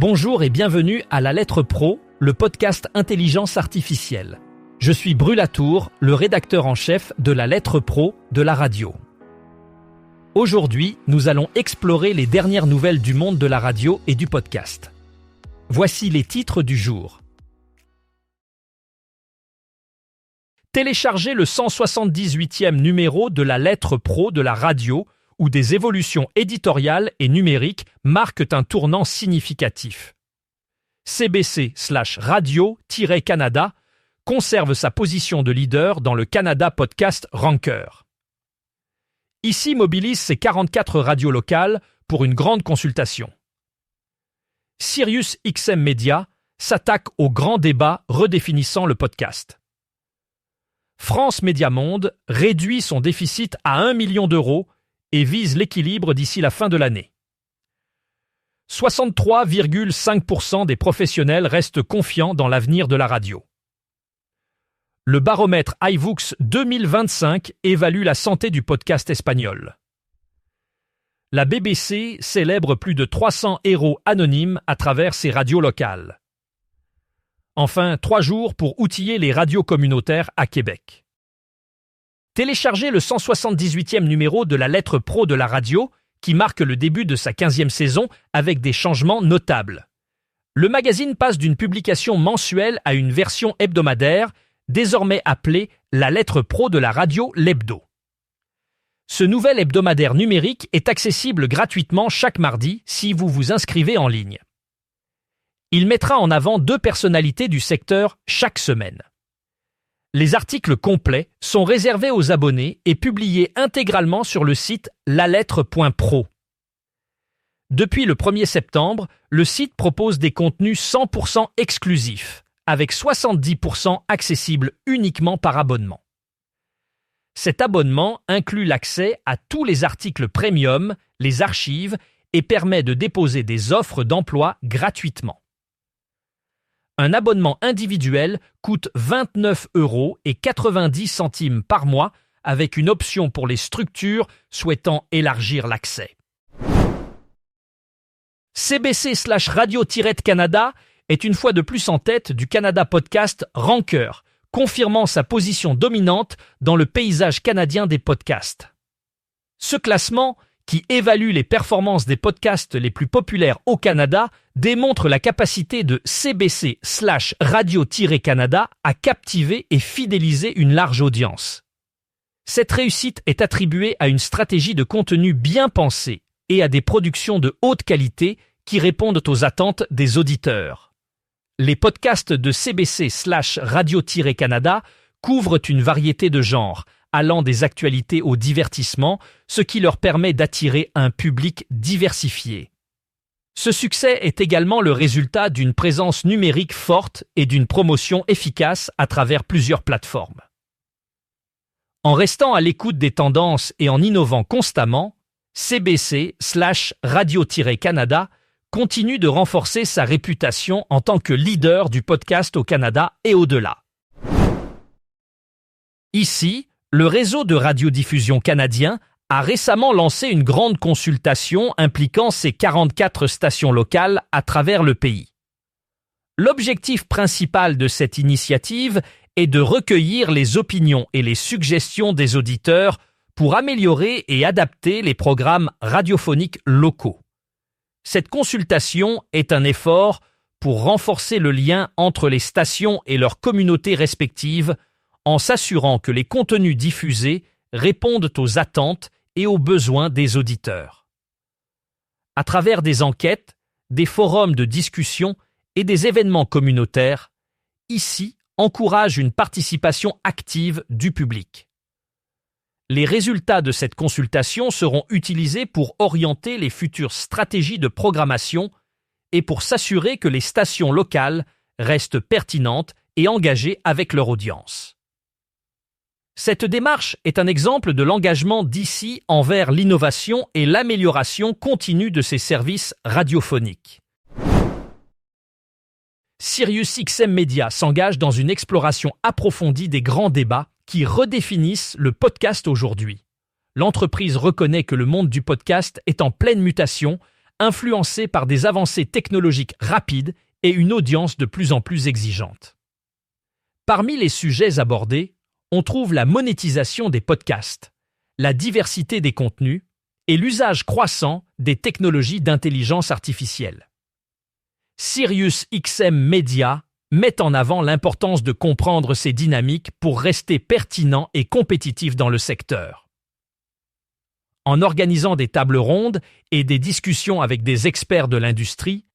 Bonjour et bienvenue à La Lettre Pro, le podcast Intelligence Artificielle. Je suis Bru Latour, le rédacteur en chef de La Lettre Pro de la radio. Aujourd'hui, nous allons explorer les dernières nouvelles du monde de la radio et du podcast. Voici les titres du jour. Téléchargez le 178e numéro de La Lettre Pro de la radio, où des évolutions éditoriales et numériques marquent un tournant significatif. CBC/Radio-Canada conserve sa position de leader dans le Canada Podcast Ranker. ICI mobilise ses 44 radios locales pour une grande consultation. Sirius XM Media s'attaque au grand débat redéfinissant le podcast. France Média Monde réduit son déficit à 1 million d'euros et vise l'équilibre d'ici la fin de l'année. 63,5% des professionnels restent confiants dans l'avenir de la radio. Le baromètre iVoox 2025 évalue la santé du podcast espagnol. La BBC célèbre plus de 300 héros anonymes à travers ses radios locales. Enfin, 3 jours pour outiller les radios communautaires à Québec. Téléchargez le 178e numéro de La Lettre Pro de la radio, qui marque le début de sa 15e saison avec des changements notables. Le magazine passe d'une publication mensuelle à une version hebdomadaire, désormais appelée La Lettre Pro de la radio, l'hebdo. Ce nouvel hebdomadaire numérique est accessible gratuitement chaque mardi si vous vous inscrivez en ligne. Il mettra en avant 2 personnalités du secteur chaque semaine. Les articles complets sont réservés aux abonnés et publiés intégralement sur le site lalettre.pro. Depuis le 1er septembre, le site propose des contenus 100% exclusifs, avec 70% accessibles uniquement par abonnement. Cet abonnement inclut l'accès à tous les articles premium, les archives et permet de déposer des offres d'emploi gratuitement. Un abonnement individuel coûte 29,90 € par mois avec une option pour les structures souhaitant élargir l'accès. CBC/Radio-Canada est une fois de plus en tête du Canada Podcast Ranker, confirmant sa position dominante dans le paysage canadien des podcasts. Ce classement, qui évalue les performances des podcasts les plus populaires au Canada, démontre la capacité de CBC/Radio-Canada à captiver et fidéliser une large audience. Cette réussite est attribuée à une stratégie de contenu bien pensée et à des productions de haute qualité qui répondent aux attentes des auditeurs. Les podcasts de CBC/Radio-Canada couvrent une variété de genres, allant des actualités au divertissement, ce qui leur permet d'attirer un public diversifié. Ce succès est également le résultat d'une présence numérique forte et d'une promotion efficace à travers plusieurs plateformes. En restant à l'écoute des tendances et en innovant constamment, CBC/Radio-Canada continue de renforcer sa réputation en tant que leader du podcast au Canada et au-delà. Ici, le réseau de radiodiffusion canadien a récemment lancé une grande consultation impliquant ses 44 stations locales à travers le pays. L'objectif principal de cette initiative est de recueillir les opinions et les suggestions des auditeurs pour améliorer et adapter les programmes radiophoniques locaux. Cette consultation est un effort pour renforcer le lien entre les stations et leurs communautés respectives en s'assurant que les contenus diffusés répondent aux attentes et aux besoins des auditeurs. À travers des enquêtes, des forums de discussion et des événements communautaires, ICI encourage une participation active du public. Les résultats de cette consultation seront utilisés pour orienter les futures stratégies de programmation et pour s'assurer que les stations locales restent pertinentes et engagées avec leur audience. Cette démarche est un exemple de l'engagement d'ICI envers l'innovation et l'amélioration continue de ses services radiophoniques. Sirius XM Media s'engage dans une exploration approfondie des grands débats qui redéfinissent le podcast aujourd'hui. L'entreprise reconnaît que le monde du podcast est en pleine mutation influencée par des avancées technologiques rapides et une audience de plus en plus exigeante. Parmi les sujets abordés, on trouve la monétisation des podcasts, la diversité des contenus et l'usage croissant des technologies d'intelligence artificielle. SiriusXM Media met en avant l'importance de comprendre ces dynamiques pour rester pertinent et compétitif dans le secteur. En organisant des tables rondes et des discussions avec des experts de l'industrie,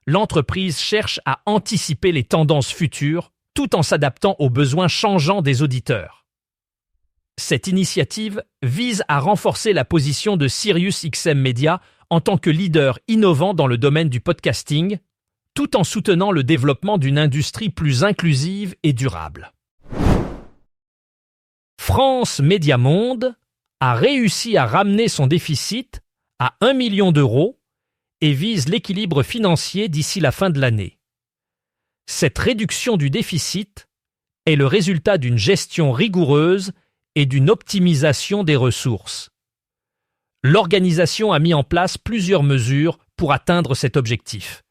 l'entreprise cherche à anticiper les tendances futures tout en s'adaptant aux besoins changeants des auditeurs. Cette initiative vise à renforcer la position de SiriusXM Media en tant que leader innovant dans le domaine du podcasting, tout en soutenant le développement d'une industrie plus inclusive et durable. France Médias Monde a réussi à ramener son déficit à 1 million d'euros et vise l'équilibre financier d'ici la fin de l'année. Cette réduction du déficit est le résultat d'une gestion rigoureuse et d'une optimisation des ressources. L'organisation a mis en place plusieurs mesures pour atteindre cet objectif,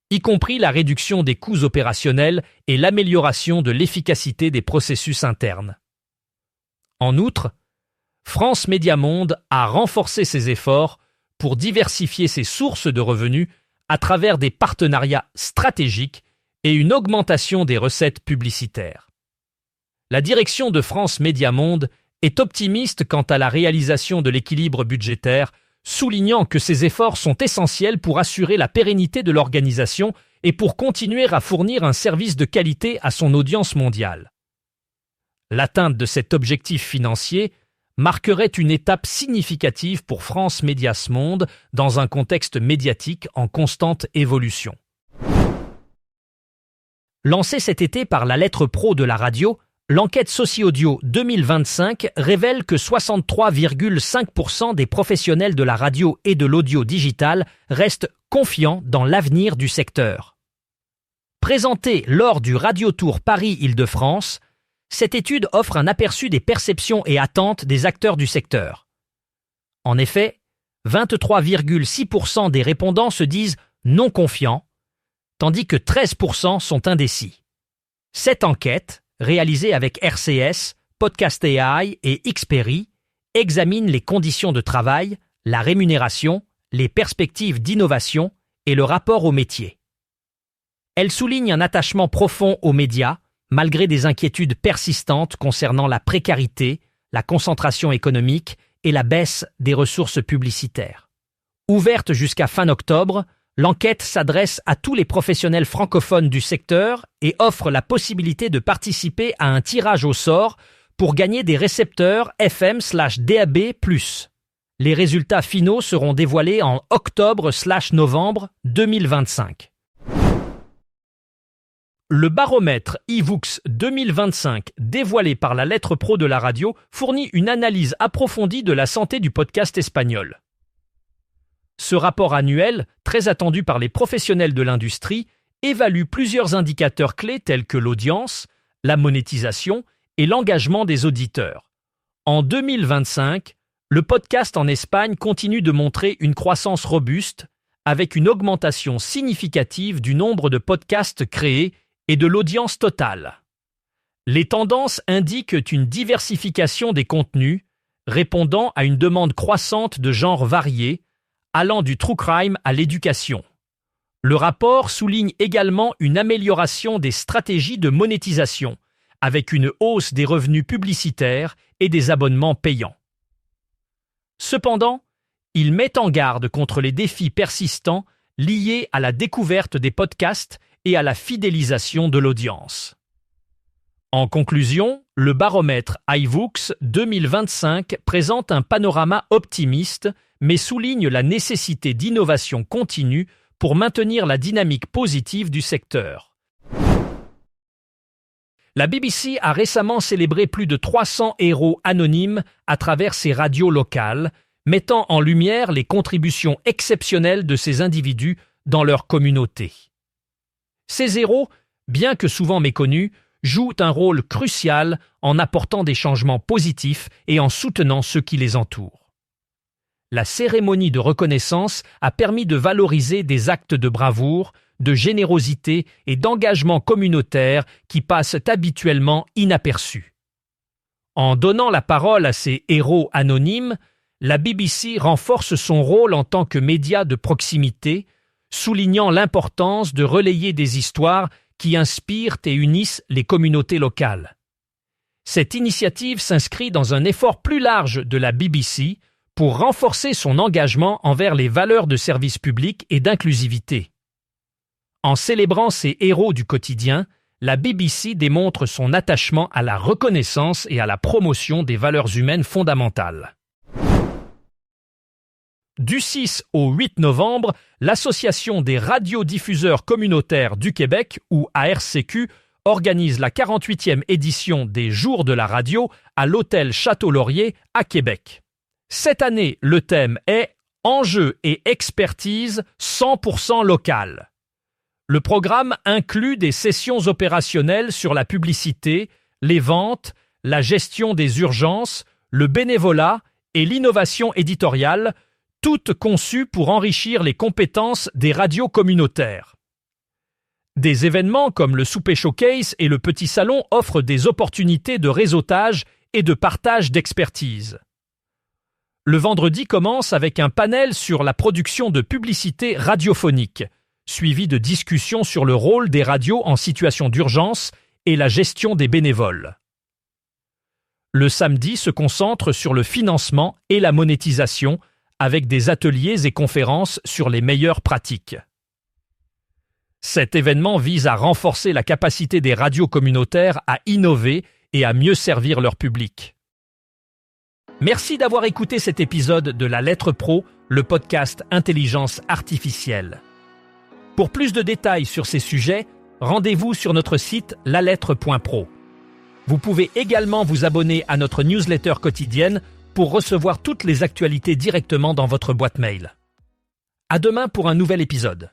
y compris la réduction des coûts opérationnels et l'amélioration de l'efficacité des processus internes. En outre, France Médias Monde a renforcé ses efforts pour diversifier ses sources de revenus à travers des partenariats stratégiques et une augmentation des recettes publicitaires. La direction de France Médias Monde est optimiste quant à la réalisation de l'équilibre budgétaire, soulignant que ces efforts sont essentiels pour assurer la pérennité de l'organisation et pour continuer à fournir un service de qualité à son audience mondiale. L'atteinte de cet objectif financier marquerait une étape significative pour France Médias Monde dans un contexte médiatique en constante évolution. Lancée cet été par la lettre pro de la radio, l'enquête Soci-Audio 2025 révèle que 63,5% des professionnels de la radio et de l'audio digital restent confiants dans l'avenir du secteur. Présentée lors du Radio Tour Paris-Île-de-France, cette étude offre un aperçu des perceptions et attentes des acteurs du secteur. En effet, 23,6% des répondants se disent non confiants, tandis que 13% sont indécis. Cette enquête, réalisée avec RCS, Podcast AI et Xperi, examine les conditions de travail, la rémunération, les perspectives d'innovation et le rapport au métier. Elle souligne un attachement profond aux médias, malgré des inquiétudes persistantes concernant la précarité, la concentration économique et la baisse des ressources publicitaires. Ouverte jusqu'à fin octobre, l'enquête s'adresse à tous les professionnels francophones du secteur et offre la possibilité de participer à un tirage au sort pour gagner des récepteurs FM/DAB+. Les résultats finaux seront dévoilés en octobre/novembre 2025. Le baromètre iVoox 2025 dévoilé par la lettre pro de la radio fournit une analyse approfondie de la santé du podcast espagnol. Ce rapport annuel, très attendu par les professionnels de l'industrie, évalue plusieurs indicateurs clés tels que l'audience, la monétisation et l'engagement des auditeurs. En 2025, le podcast en Espagne continue de montrer une croissance robuste avec une augmentation significative du nombre de podcasts créés et de l'audience totale. Les tendances indiquent une diversification des contenus, répondant à une demande croissante de genres variés, allant du true crime à l'éducation. Le rapport souligne également une amélioration des stratégies de monétisation, avec une hausse des revenus publicitaires et des abonnements payants. Cependant, il met en garde contre les défis persistants liés à la découverte des podcasts et à la fidélisation de l'audience. En conclusion, le baromètre iVoox 2025 présente un panorama optimiste, mais souligne la nécessité d'innovation continue pour maintenir la dynamique positive du secteur. La BBC a récemment célébré plus de 300 héros anonymes à travers ses radios locales, mettant en lumière les contributions exceptionnelles de ces individus dans leur communauté. Ces héros, bien que souvent méconnus, jouent un rôle crucial en apportant des changements positifs et en soutenant ceux qui les entourent. la cérémonie de reconnaissance a permis de valoriser des actes de bravoure, de générosité et d'engagement communautaire qui passent habituellement inaperçus. En donnant la parole à ces héros anonymes, la BBC renforce son rôle en tant que média de proximité, soulignant l'importance de relayer des histoires qui inspirent et unissent les communautés locales. Cette initiative s'inscrit dans un effort plus large de la BBC pour renforcer son engagement envers les valeurs de service public et d'inclusivité. En célébrant ces héros du quotidien, la BBC démontre son attachement à la reconnaissance et à la promotion des valeurs humaines fondamentales. Du 6 au 8 novembre, l'Association des radiodiffuseurs communautaires du Québec, ou ARCQ, organise la 48e édition des Jours de la radio à l'hôtel Château-Laurier à Québec. Cette année, le thème est « Enjeux et expertise 100% locale ». Le programme inclut des sessions opérationnelles sur la publicité, les ventes, la gestion des urgences, le bénévolat et l'innovation éditoriale, toutes conçues pour enrichir les compétences des radios communautaires. Des événements comme le Souper Showcase et le Petit Salon offrent des opportunités de réseautage et de partage d'expertise. Le vendredi commence avec un panel sur la production de publicité radiophonique, suivi de discussions sur le rôle des radios en situation d'urgence et la gestion des bénévoles. Le samedi se concentre sur le financement et la monétisation, avec des ateliers et conférences sur les meilleures pratiques. Cet événement vise à renforcer la capacité des radios communautaires à innover et à mieux servir leur public. Merci d'avoir écouté cet épisode de La Lettre Pro, le podcast Intelligence artificielle. Pour plus de détails sur ces sujets, rendez-vous sur notre site lalettre.pro. Vous pouvez également vous abonner à notre newsletter quotidienne pour recevoir toutes les actualités directement dans votre boîte mail. À demain pour un nouvel épisode.